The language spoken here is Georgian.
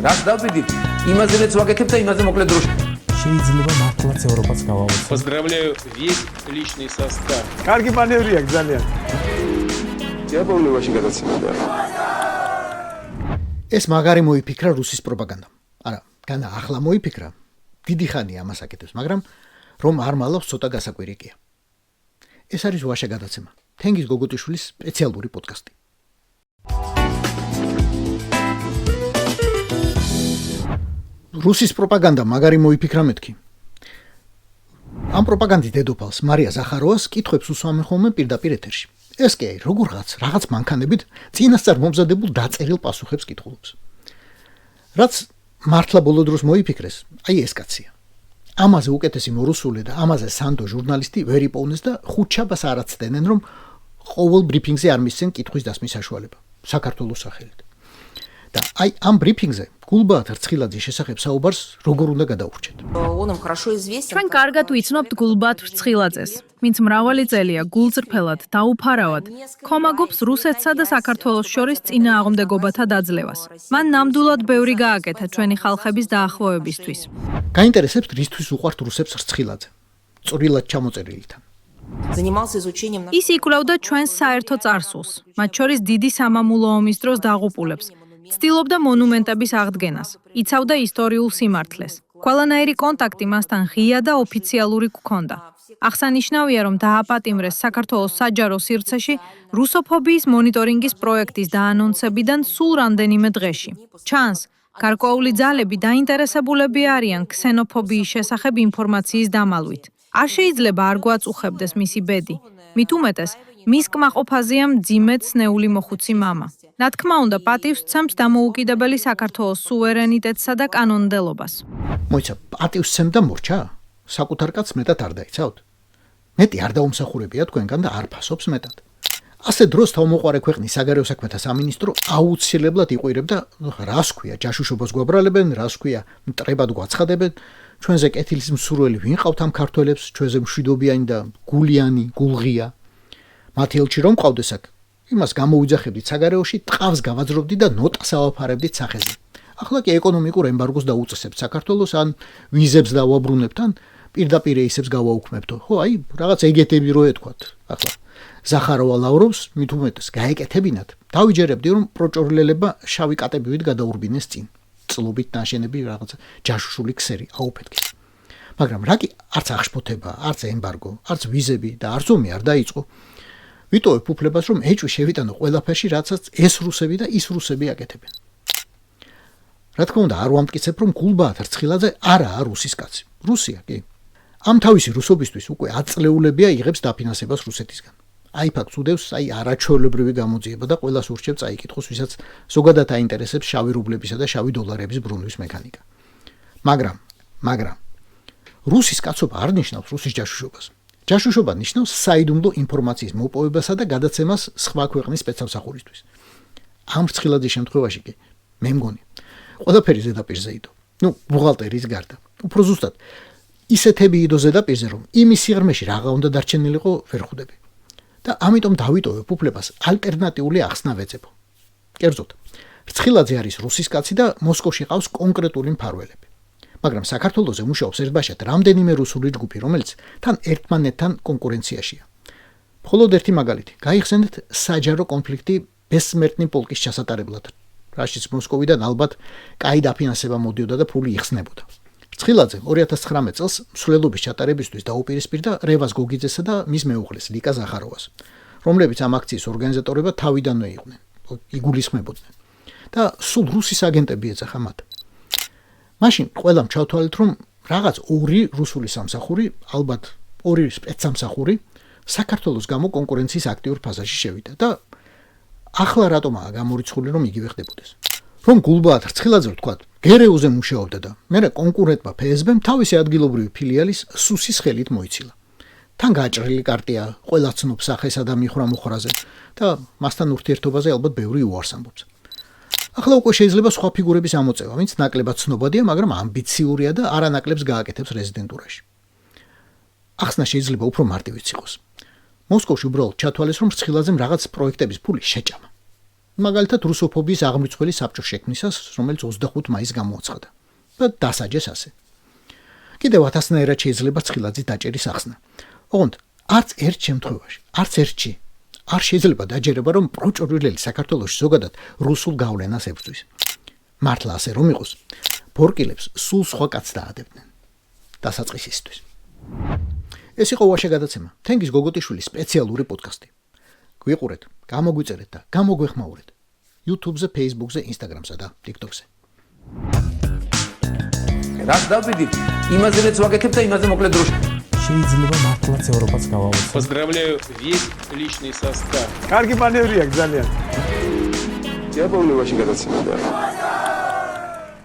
რას დავბედით? იმაზე რაც ვაკეთებ და იმაზე მოკლედ დროში. შეიძლება მართლაც ევროპაც გავავოცო. Поздравляю весь личный состав. კარგი მანევრია ძალიან. დიაბოლოვაში გადაცემდა. ეს მაგარი მოიფიქრა რუსის პროპაგანდამ. არა, განა ახლა მოიფიქრა. დიდი ხანია ამას აკეთებს, მაგრამ რომ არ მალავს ცოტა გასაკვირიკია. ეს არის ვაშა გადაცემა. თენგიზ გოგოტიშვილის სპეციალური პოდკასტი. რუსის პროპაგანდა მაგარი მოიფიქრა მეთქი. ამ პროპაგანდის დედოფალს მარია ზახაროვას კითხვებს უსვამენ ხოლმე პირდაპირ ეთერში. ეს კი რაღაც მანქანებით წინასწარ მომზადებულ დაწერილ პასუხებს კითხულობს. რაც მართლა ბოლო დროს მოიფიქრეს, აი ეს კაცია. ამაზე უკეთესი მორუსული და ამაზე სანდო ჟურნალისტი ვერ იპოვნეს და ხუთშაბას არ აცდენენ, რომ ყოველ ბრიფინგზე არ მისცენ კითხვის დასმის საშუალება საქართველოს სახელით. და აი ამ ბრიფინგზე გულბაათ რცხილაძის შესახებ საუბარს როგორ უნდა გადაურჩეთ. ჩვენ კარგად ვიცნობთ გულბაათ რცხილაძეს, ვინც მრავალი წელია გულწრფელად დაუფარავად ქომაგობს რუსეთსა და საქართველოს შორის წინააღმდეგობათა დაძლევას. მან ნამდვილად ბევრი გააკეთა ჩვენი ხალხების დაახლოებისთვის. გაინტერესებს რისთვის უყვართ რუსებს რცხილაძე? წვრილად ჩამოწერილთან. ის იკვლევდა ჩვენს საერთო წარსულს, მათ შორის დიდი სამამულო ომის დროს დაღუპულებს. ცდილობდა მონუმენტების აღდგენას, იცავდა ისტორიულ სიმართლეს. ყველანაირი კონტაქტი მასთან ღია და ოფიციალური გქონდა. აღსანიშნავია, რომ დააპატიმრეს საქართველოს საჯარო სივრცეში რუსოფობიის მონიტორინგის პროექტის დაანონსებიდან სულ რამდენიმე დღეში. ჩანს, გარკვეული ძალები დაინტერესებულები არიან ქსენოფობიის შესახებ ინფორმაციის დამალვით. არ შეიძლება არ გვაწუხებდეს მისი ბედი. მით უმეტეს, მის კმაყოფაზეა მძიმე ცნეული მოხუცი მამა. რა თქმა უნდა, პატივს სცემს დამოუკიდებელი საქართველოს სუვერენიტეტსა და კანონმდებლობას. მოიცა, პატივს სცემდა მორჩა? საკუთარ კაცს მეტად არ დაიცავთ? მეტი არ დაუმსახურებია თქვენგან და არ ფასობს მეტად. ასე დროს თავმოყარე ქვეყნის საგარეო საქმეთა სამინისტრო აუცილებლად იყვირებდა, რას ქვია, ჯაშუშობას გვაბრალებენ, რას ქვია, მტრებად გვაცხადებენ, ჩვენზე კეთილის მსურველი ვინ ყავთ ამ ქართველებს, ჩვენზე მშვიდობიანი და გულიანი, გულღია. მათი ელჩი რომ ყავდეს აქ, იმას გამოუძახებდით საგარეოში, ტყავს გავაძრობდით და ნოტას ავაფარებდით სახეზე. ახლა კი ეკონომიკურ ემბარგოს დაუწესებთ საქართველოს, ან ვიზებს დავაბრუნებთ, ან პირდაპირ რეისებს გავაუქმებთო. ხო, აი, რაღაც ეგეთები რო ეთქვათ. ახლა ზახაროვა ლავრობს, მით უმეტეს გაეკეთებინათ. დავიჯერებდი, რომ პროჭორლელებმა შავი კატებივით გადაურბინეს წინ. წლობით ნაშენები რაღაც ჯაშუშული ქსერი აუფეთქეს. მაგრამ რა კი არც აღშფოთება, არც ემბარგო, არც ვიზები და არც ომი არ დაიწყო. ვიტოვებ უფლებას, რომ ეჭვი შევიტანო ყველაფერში, რაცაც ეს რუსები და ის რუსები აკეთებენ. რა თქმა უნდა, არ ვამტკიცებ, რომ გულბაათ რცხილაძე არაა რუსის კაცი. რუსია კი. ამ თავისი რუსობისთვის უკვე 10 წლეულებია იღებს დაფინანსებას რუსეთისგან. აი ფაქტს უდევს, აი არაჩვეულებრივი გამოძიება და ყველას ურჩევს წაიკითხოს, ვისაც ზოგადად აინტერესებს შავი რუბლებისა და შავი დოლარების ბრუნვის მექანიკა. მაგრამ რუსის კაცობა არ ნიშნავს რუსის ჯაშუშობას. ჯაშუშობა ნიშნავს საიდუმლო ინფორმაციის მოპოვებასა და გადაცემას სხვა ქვეყნის სპეცსამსახურისთვის. ამ რცხილაძის შემთხვევაში კი მე მგონი, ყველაფერი ზედაპირზე იდო. ბუღალტერის გარდა. უფრო ზუსტად, ისეთები იდო ზედაპირზე, რომ იმის სიღრმეში რაღა უნდა დარჩენილიყო ვერ ხვდები. და ამიტომ დავიტოვებ უფლებას ალტერნატიული ახსნა ვეძებო. კერძოდ, რცხილაძე არის რუსის კაცი და მოსკოვში ყავს კონკრეტული მფარველები. მაგრამ საქართველოზე მუშაობს ერთბაშად რამდენიმე რუსული ჯგუფი, რომელიც თან ერთმანეთთან კონკურენციაშია. მხოლოდ ერთი მაგალითი, გაიხსენეთ საჯარო კონფლიქტი ბესმერტნი პოლკის ჩასატარებლად, რაშიც მოსკოვიდან ალბათ კაი დაფინანსება მოდიოდა და ფული იხსნებოდა. რცხილაძე 2019 წელს მსვლელობის ჩატარებისთვის დაუპირისპირდა რევაზ გოგიძესა და მის მეუღლეს ლიკა ზახაროვას, რომლებიც ამ აქციის ორგანიზატორებად თავიდანვე იყვნენ, იგულისხმებოდნენ და სულ რუსის აგენტები ეძახა მათ. მაშინ ყველამ ჩავთვალეთ, რომ რაღაც ორი რუსული სამსახური, ალბათ ორი სპეცსამსახური საქართველოს გამო კონკურენციის აქტიურ ფაზაში შევიდა და ახლა რატომაა გამორიცხული, რომ იგივე ხდებოდეს. რომ გულბაათ რცხილაძე ვთქვათ, გერეუზე მუშაობდა და მერე კონკურენტმა ფსბ-მ თავისი ადგილობრივი ფილიალის სუსის ხელით მოიცილა. თან გაჭრილი კარტია, ყველა ცნობს სახესა და მიხრა-მუხრაზე და მასთან ურთიერთობაზე ალბათ ბევრი უარს ამბობს. ახლა უკვე შეიძლება სხვა ფიგურების ამოწევა, ვინც ნაკლებად ცნობადია, მაგრამ ამბიციურია და არანაკლებს გააკეთებს რეზიდენტურაში. ახსნა შეიძლება უფრო მარტივიც იყოს. მოსკოვში უბრალოდ ჩათვალეს, რომ რცხილაძემ რაღაც პროექტების ფული შეჭამა. მაგალითად რუსოფობიის აღმრიცხველი საბჭოს შექმნისას, რომელიც 25 მაისს გამოაცხადა. და დასაჯეს ასე. კიდევ 1000-ნაირად შეიძლება ცხილაძის დაჭერის ახსნა. ოღონდ არც ერთ შემთხვევაში, არც ერთში არ შეიძლება დაჯერება, რომ პროჭურვილი საქართველოს ზოგადად რუსულ გავლენას ებრძვის. მართლა ასე რომ იყოს, ფორკილებს სულ სხვა კაცს დაადებდნენ. დასაწყისისთვის. ეს იყო ვაშე გადაცემა. თენგის გოგოტიშვილის სპეციალური პოდკასტი. გვიყურეთ, გამოგვიწერეთ და გამოგვეხმაურეთ. YouTube-ზე, Facebook-ზე, Instagram-სა და TikTok-ზე. რაც დავდივით, იმაზეც ვაკეთებ და იმაზე მოკლედ დროში. შეიძლება მართლაც ევროპაც გავავოცო. Поздравляю весь личный состав. კარგი მანევრია ძალიან. Я помню ваши გადაცემა და